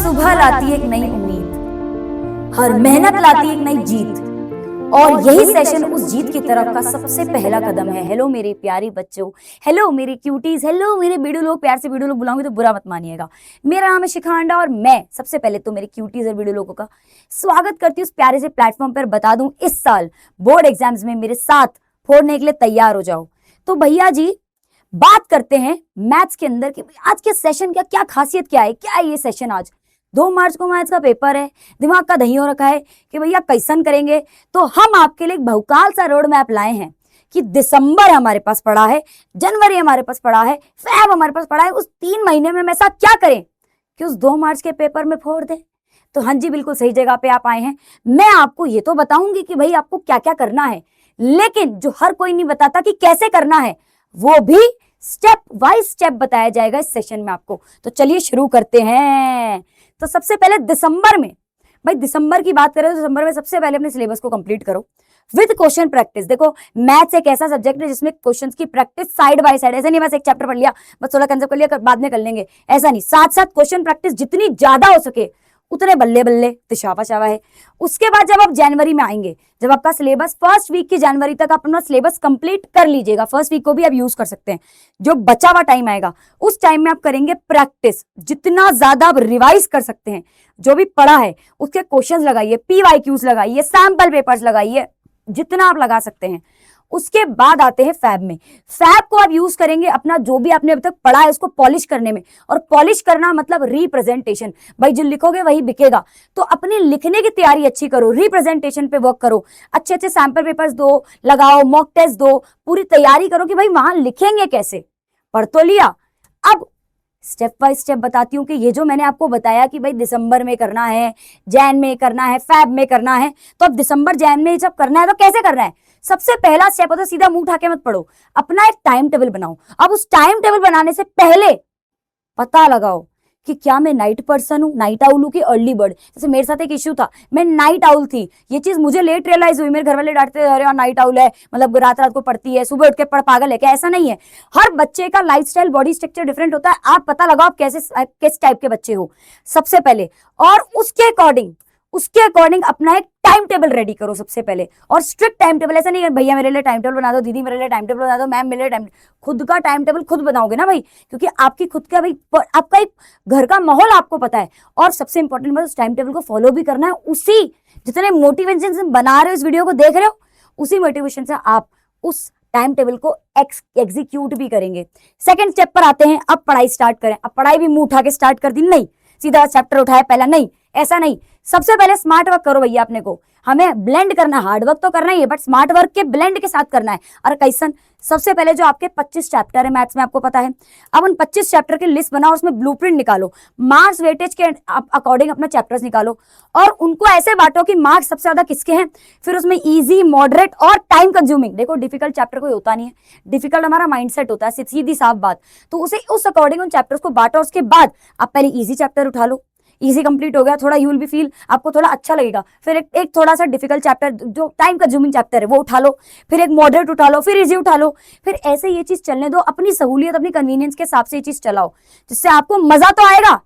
सुबह लाती है एक नई उम्मीद, हर मेहनत लाती है एक नई जीत, और यही सेशन उस जीत की तरफ का सबसे पहला कदम है। हेलो मेरे प्यारे बच्चों, हेलो मेरे क्यूटीज, हेलो मेरे बीडू लोग। प्यार से बीडू लोग बुलाऊंगी तो बुरा मत मानिएगा। मेरा नाम है शिखा अंडा और मैं सबसे पहले तो मेरे क्यूटीज और बीडू लोगों का स्वागत करती हूँ उस प्यारे से प्लेटफॉर्म पर। बता दूं, इस साल बोर्ड एग्जाम्स में मेरे साथ फोड़ने के लिए तैयार हो जाओ। तो भैया जी, बात करते हैं मैथ्स के अंदर कि आज के सेशन का क्या खासियत, क्या है, क्या है ये सेशन। आज 2 मार्च को मैथ्स का पेपर है, दिमाग का दही हो रखा है कि भैया कैसन करेंगे। तो हम आपके लिए एक बहुकाल सा रोड मैप लाए हैं कि दिसंबर हमारे पास पड़ा है, जनवरी हमारे पास पड़ा है, फेब हमारे पास पड़ा है। उस 3 महीने में हम ऐसा क्या करें कि उस 2 मार्च के पेपर में फोड़ दें। तो हाँ जी, बिल्कुल सही जगह पे आप आए हैं। मैं आपको ये तो बताऊंगी कि भाई आपको क्या क्या करना है, लेकिन जो हर कोई नहीं बताता कि कैसे करना है, वो भी स्टेप वाइज स्टेप बताया जाएगा इस सेशन में आपको। तो चलिए शुरू करते हैं। तो सबसे पहले दिसंबर में, भाई दिसंबर की बात करें तो दिसंबर में सबसे पहले अपने सिलेबस को कंप्लीट करो विद क्वेश्चन प्रैक्टिस। देखो, मैथ्स एक ऐसा सब्जेक्ट है जिसमें क्वेश्चंस की प्रैक्टिस साइड बाय साइड, ऐसा नहीं बस एक चैप्टर पढ़ लिया, बस थोड़ा कंसेप्ट कर लिया, बाद में कर लेंगे, ऐसा नहीं। साथ साथ क्वेश्चन प्रैक्टिस जितनी ज्यादा हो सके उतने बल्ले बल्ले तिशावा चावा है। उसके बाद जब आप जनवरी में आएंगे, जब आपका सिलेबस फर्स्ट वीक की जनवरी तक अपना सिलेबस कंप्लीट कर लीजिएगा, फर्स्ट वीक को भी आप यूज कर सकते हैं। जो बचा हुआ टाइम आएगा उस टाइम में आप करेंगे प्रैक्टिस, जितना ज्यादा आप रिवाइज कर सकते हैं। जो भी पढ़ा है उसके क्वेश्चंस लगाइए, PYQs लगाइए, सैंपल पेपर्स लगाइए, जितना आप लगा सकते हैं। उसके बाद आते हैं फैब में। फैब को आप यूज करेंगे अपना जो भी आपने अभी तक पढ़ा है उसको पॉलिश करने में, और पॉलिश करना मतलब रिप्रेजेंटेशन। भाई जो लिखोगे वही बिकेगा, तो अपनी लिखने की तैयारी अच्छी करो, रिप्रेजेंटेशन पे वर्क करो, अच्छे अच्छे सैंपल पेपर्स दो, लगाओ, मॉक टेस्ट दो, पूरी तैयारी करो कि भाई वहां लिखेंगे कैसे। पढ़ तो लिया, अब स्टेप बाय स्टेप बताती हूँ कि ये जो मैंने आपको बताया कि भाई दिसंबर में करना है, जैन में करना है, फैब में करना है, तो अब दिसंबर जैन में जब करना है तो कैसे करना है। सबसे पहला स्टेप होता है सीधा मुंह उठा के मत पढ़ो, अपना एक टाइम टेबल बनाओ। अब उस टाइम टेबल बनाने से पहले पता लगाओ कि क्या मैं नाइट पर्सन हूँ, नाइट आउल हूँ कि अर्ली बर्ड। जैसे मेरे साथ एक इश्यू था, मैं नाइट आउल थी, ये चीज मुझे लेट रियलाइज हुई। मेरे घर वाले डांटते, अरे यार नाइट आउल है, मतलब रात रात को पढ़ती है, सुबह उठ के पढ़, पागल है क्या। ऐसा नहीं है, हर बच्चे का लाइफस्टाइल, बॉडी स्ट्रक्चर डिफरेंट होता है। आप पता लगाओ आप कैसे किस टाइप के बच्चे हो सबसे पहले, और उसके अकॉर्डिंग अपना एक टाइम टेबल रेडी करो सबसे पहले। और स्ट्रिक्ट टाइम टेबल, ऐसा नहीं है भैया मेरे लिए टाइम टेबल बना दो, दीदी मेरे लिए टाइम टेबल बना दो, मैम मेरे लिए टाइम। खुद का टाइम टेबल खुद बनाओगे ना भाई, क्योंकि आपकी खुद का भाई आपका एक घर का माहौल आपको पता है। और सबसे इंपॉर्टेंट बात, उस टाइम टेबल को फॉलो भी करना है। उसी जितने मोटिवेशन से बना रहे हो, इस वीडियो को देख रहे हो, उसी मोटिवेशन से आप उस टाइम टेबल को एग्जीक्यूट भी करेंगे। सेकंड स्टेप पर आते हैं, अब पढ़ाई स्टार्ट करें। अब पढ़ाई भी मुंह उठा के स्टार्ट कर दी नहीं, सीधा चैप्टर उठाया पहला, नहीं ऐसा नहीं। सबसे पहले स्मार्ट वर्क करो भैया। अपने को हमें ब्लेंड करना, हार्ड वर्क तो करना ही है, बट स्मार्ट वर्क के ब्लेंड के साथ करना है। और कैसन, सबसे पहले जो आपके 25 चैप्टर है मैथ्स में, आपको पता है, अब उन 25 चैप्टर की लिस्ट बनाओ, उसमें ब्लूप्रिंट निकालो, मार्क्स वेटेज के अकॉर्डिंग अपना चैप्टर्स निकालो, और उनको ऐसे बांटो कि मार्क्स सबसे ज्यादा किसके हैं। फिर उसमें इजी, मॉडरेट और टाइम कंज्यूमिंग। देखो डिफिकल्ट चैप्टर कोई होता नहीं है, डिफिकल्ट हमारा माइंडसेट होता है, सीधी साफ बात। तो उसे उस अकॉर्डिंग उन चैप्टर्स को बांटो। उसके बाद आप पहले इजी चैप्टर उठा लो, इजी कंप्लीट हो गया, थोड़ा यू विल बी फील, आपको थोड़ा अच्छा लगेगा। फिर एक थोड़ा सा डिफिकल्ट चैप्टर जो टाइम कंज्यूमिंग चैप्टर है वो उठा लो, फिर एक मॉडरेट उठा लो, फिर इजी उठा लो। फिर ऐसे ये चीज चलने दो, अपनी सहूलियत, अपनी कन्वीनियंस के हिसाब से ये चीज चलाओ, जिससे आपको मजा तो आएगा,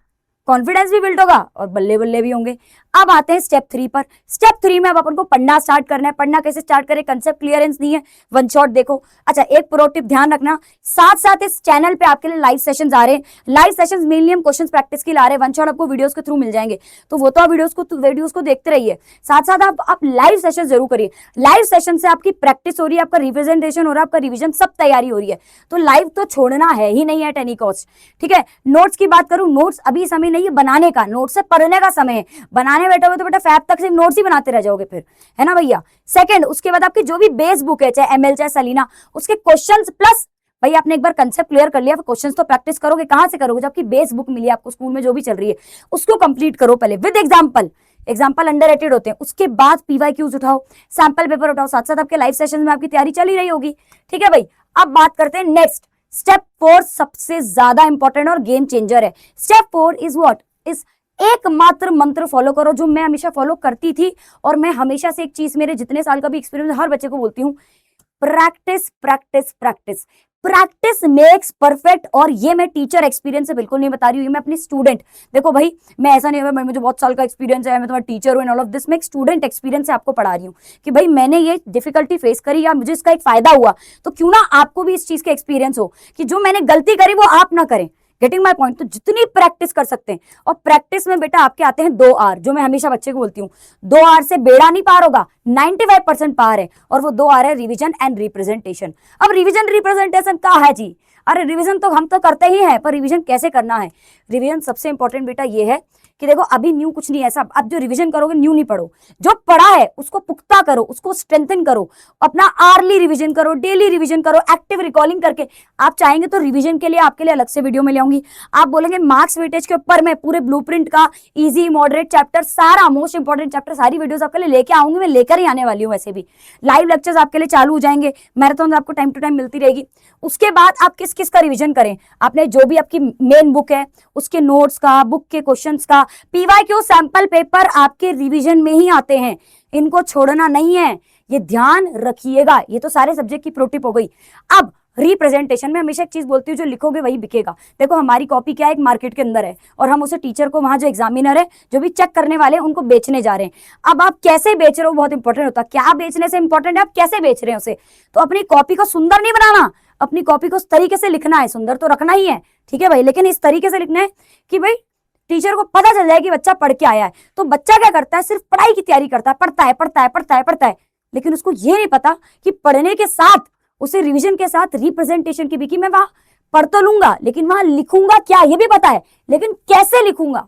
कॉन्फिडेंस भी बिल्ड होगा और बल्ले बल्ले भी होंगे। अब आते हैं स्टेप 3 पर। स्टेप 3 में अब अपन को पढ़ना स्टार्ट करना है। पढ़ना कैसे स्टार्ट करें, कंसेप्ट क्लियरेंस नहीं है, वन शॉट देखो। अच्छा, एक प्रो टिप ध्यान रखना, साथ साथ इस चैनल पे आपके लिए लाइव सेशंस आ रहे हैं। लाइव सेशंस मेनली हम क्वेश्चंस प्रैक्टिस के लिए आ रहे हैं, वन शॉट आपको वीडियोस के थ्रू मिल जाएंगे, तो वो तो आप वीडियोस को देखते रहिए। साथ साथ आप लाइव सेशन जरूर करिए। लाइव सेशन से आपकी प्रैक्टिस हो रही है, आपका रिप्रेजेंटेशन हो रहा है, आपका रिविजन, सब तैयारी हो रही है। तो लाइव तो छोड़ना है ही नहीं एट एनी कॉस्ट, ठीक है। नोट्स की बात करूं, नोट्स अभी समय नहीं है बनाने का, नोट्स से पढ़ने का समय है। बनाने बैठोगे तो बेटा फैब तक सिर्फ नोट्स ही बनाते रह जाओगे फिर, है ना भैया। सेकंड, उसके बाद आपकी जो भी बेस बुक है, चाहे ML चाहे सलीना, उसके क्वेश्चंस प्लस, भाई आपने एक बार कंसेप्ट क्लियर कर लिया, क्वेश्चंस तो प्रैक्टिस करोगे। कहां से करोगे, जब आपकी बेस बुक मिली आपको स्कूल में जो भी चल रही है उसको कंप्लीट करो पहले विद एग्जाम्पल अंडररेटेड होते हैं। उसके बाद PYQs उठाओ, सैंपल पेपर उठाओ, साथ साथ आपके लाइव सेशन में आपकी तैयारी चल ही रही होगी, ठीक है भाई। अब बात करते हैं नेक्स्ट स्टेप 4, सबसे ज्यादा इंपॉर्टेंट और गेम चेंजर है। स्टेप 4 इज व्हाट, इज एकमात्र मंत्र फॉलो करो जो मैं हमेशा फॉलो करती थी, और मैं हमेशा से एक चीज, मेरे जितने साल का भी एक्सपीरियंस हर बच्चे को बोलती हूँ, practice practice practice. Practice makes perfect. और ये मैं टीचर एक्सपीरियंस से बिल्कुल नहीं बता रही हूँ, ये मैं अपनी स्टूडेंट, देखो भाई मैं ऐसा नहीं है मुझे बहुत साल का एक्सपीरियंस है, मैं तुम्हारा टीचर हूँ, इन ऑल ऑफ दिस, मैं एक स्टूडेंट एक्सपीरियंस से आपको पढ़ा रही हूँ कि भाई मैंने ये डिफिकल्टी फेस करी या मुझे इसका एक फायदा हुआ, तो क्यों ना आपको भी इस चीज का एक्सपीरियंस हो कि जो मैंने गलती करी वो आप ना करें। Getting my point. तो जितनी प्रैक्टिस कर सकते हैं, और प्रैक्टिस में बेटा आपके आते हैं 2 आर, जो मैं हमेशा बच्चे को बोलती हूँ 2 आर से बेड़ा नहीं पार होगा, 95% पार है, और वो 2 आर है रिवीजन एंड रिप्रेजेंटेशन। अब रिवीजन रिप्रेजेंटेशन क्या है जी? अरे रिवीजन तो हम तो करते ही हैं, पर रिवीजन कैसे करना है? रिवीजन सबसे इंपॉर्टेंट बेटा ये है कि देखो अभी न्यू कुछ नहीं है ऐसा, अब जो रिवीजन करोगे न्यू नहीं पढ़ो, जो पढ़ा है उसको पुख्ता करो, उसको स्ट्रेंथन करो, अपना आर्ली रिवीजन करो, डेली रिवीजन करो, एक्टिव रिकॉलिंग करके। आप चाहेंगे तो रिवीजन के लिए आपके लिए अलग से वीडियो में ले आऊंगी। आप बोलेंगे मार्क्स वेटेज के ऊपर मैं पूरे ब्लूप्रिंट का इजी मॉडरेट चैप्टर, सारा मोस्ट इंपॉर्टेंट चैप्टर, सारी वीडियोस आपके लिए लेके आऊंगी, मैं लेकर ही आने वाली हूँ। वैसे भी लाइव लेक्चर्स आपके लिए चालू हो जाएंगे, मैराथन आपको टाइम टू टाइम मिलती रहेगी। उसके बाद आप किस किस का रिवीजन करें, आपने जो भी आपकी मेन बुक है उसके नोट्स का, बुक के क्वेश्चंस का, पीवाईक्यू सैंपल पेपर आपके रिवीजन में ही आते हैं, इनको छोड़ना नहीं है, ये ध्यान रखिएगा। ये तो सारे सब्जेक्ट की प्रो टिप हो गई। अब रिप्रेजेंटेशन में हमेशा एक चीज बोलती हूँ, जो लिखोगे वही बिकेगा। देखो हमारी कॉपी क्या है, एक मार्केट के अंदर है, और हम उसे टीचर को, वहां जो एग्जामिनर है, जो भी चेक करने वाले हैं, उनको बेचने जा रहे हैं। अब आप कैसे बेच रहे हो बहुत इंपॉर्टेंट होता है, क्या बेचने से इंपॉर्टेंट है आप कैसे बेच रहे हैं उसे। तो अपनी कॉपी को सुंदर नहीं बनाना, अपनी कॉपी को इस तरीके से लिखना है, सुंदर तो रखना ही है, ठीक है भाई, लेकिन इस तरीके से लिखना है कि भाई टीचर को पता चल जाए कि बच्चा पढ़ के आया है। तो बच्चा क्या करता है, सिर्फ पढ़ाई की तैयारी करता है, पढ़ता है पढ़ता है पढ़ता है पढ़ता है, लेकिन उसको ये नहीं पता कि पढ़ने के साथ, उसे रिवीजन के साथ रिप्रेजेंटेशन की भी, कि मैं वहां पढ़ तो लूंगा लेकिन वहां लिखूंगा क्या ये भी पता है, लेकिन कैसे लिखूंगा,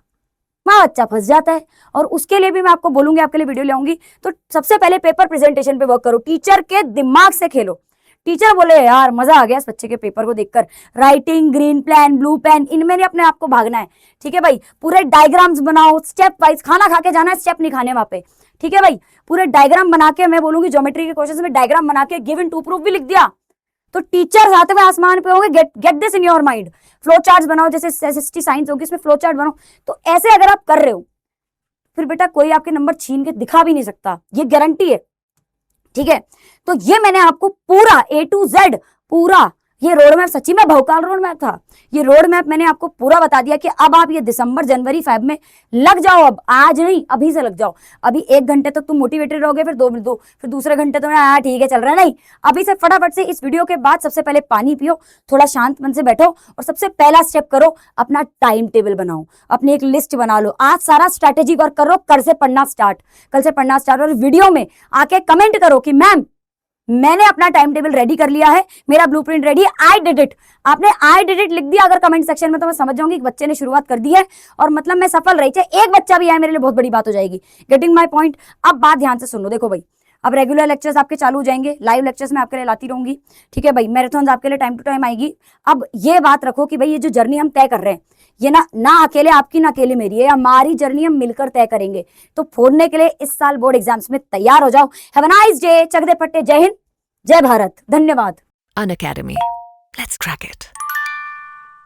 वहां बच्चा फंस जाता है। और उसके लिए भी मैं आपको बोलूंगी, आपके लिए वीडियो ले आऊंगी। तो सबसे पहले पेपर प्रेजेंटेशन पे वर्क करो, टीचर के दिमाग से खेलो। टीचर बोले यार मजा आ गया इस बच्चे के पेपर को देखकर, writing, green pen, blue pen, इनमें नहीं अपने आप को भागना है, ठीक है भाई। पूरे डायग्राम्स बनाओ स्टेप वाइज, खाना खा के जाना है, स्टेप नहीं खाने वहां पे, ठीक है भाई। पूरे डायग्राम बना के, मैं बोलूंगी ज्योमेट्री के क्वेश्चन में डायग्राम बना के गिवन टू प्रूफ भी लिख दिया, तो टीचर आते हुए आसमान पे होंगे। Get this in your mind. Flow chart बनाओ, जैसे SST साइंस होगी, इसमें फ्लो चार्ट बनाओ। तो ऐसे अगर आप कर रहे हो, फिर बेटा कोई आपके नंबर छीन के दिखा भी नहीं सकता, ये गारंटी है, ठीक है। तो ये मैंने आपको पूरा A to Z, पूरा ये रोड मैप, सच्ची में भौकाल रोड मैप था, ये रोड मैप मैंने आपको पूरा बता दिया कि अब आप ये दिसंबर, जनवरी, फेब में लग जाओ। अब आज नहीं, अभी से लग जाओ। अभी 1 घंटे तक तुम मोटिवेटेड रहोगे, फिर फिर दूसरे घंटे तो हाँ ठीक है चल रहा है, नहीं, अभी से फटाफट से इस वीडियो के बाद सबसे पहले पानी पियो, थोड़ा शांत मन से बैठो, और सबसे पहला स्टेप करो, अपना टाइम टेबल बनाओ, अपनी एक लिस्ट बना लो। आज सारा स्ट्रैटेजी वर्क करो, कल से पढ़ना स्टार्ट, कल से पढ़ना स्टार्ट। और वीडियो में आके कमेंट करो कि मैम मैंने अपना टाइम टेबल रेडी कर लिया है, मेरा ब्लूप्रिंट रेडी है, आई डिड इट। आपने आई डिड इट लिख दिया अगर कमेंट सेक्शन में, तो मैं समझ जाऊंगी कि बच्चे ने शुरुआत कर दी है, और मतलब मैं सफल रही, चाहे एक बच्चा भी आए मेरे लिए बहुत बड़ी बात हो जाएगी। Getting my point. अब बात ध्यान से सुन लो, देखो भाई अब रेगुलर लेक्चर्स आपके चालू हो जाएंगे, लाइव लेक्चर्स में आपके लिए लाती रहूंगी, ठीक है भाई। मैराथन आपके लिए टाइम टू टाइम आएगी। अब ये बात रखो कि भाई ये जो जर्नी हम तय कर रहे हैं, ये ना अकेले आपकी, ना अकेले मेरी है, हमारी जर्नी हम मिलकर तय करेंगे। तो फोड़ने के लिए इस साल बोर्ड एग्जाम्स में तैयार हो जाओ। हैव अ नाइस डे, चक दे पट्टे, जय हिंद, जय भारत, धन्यवाद। Unacademy. Let's crack it.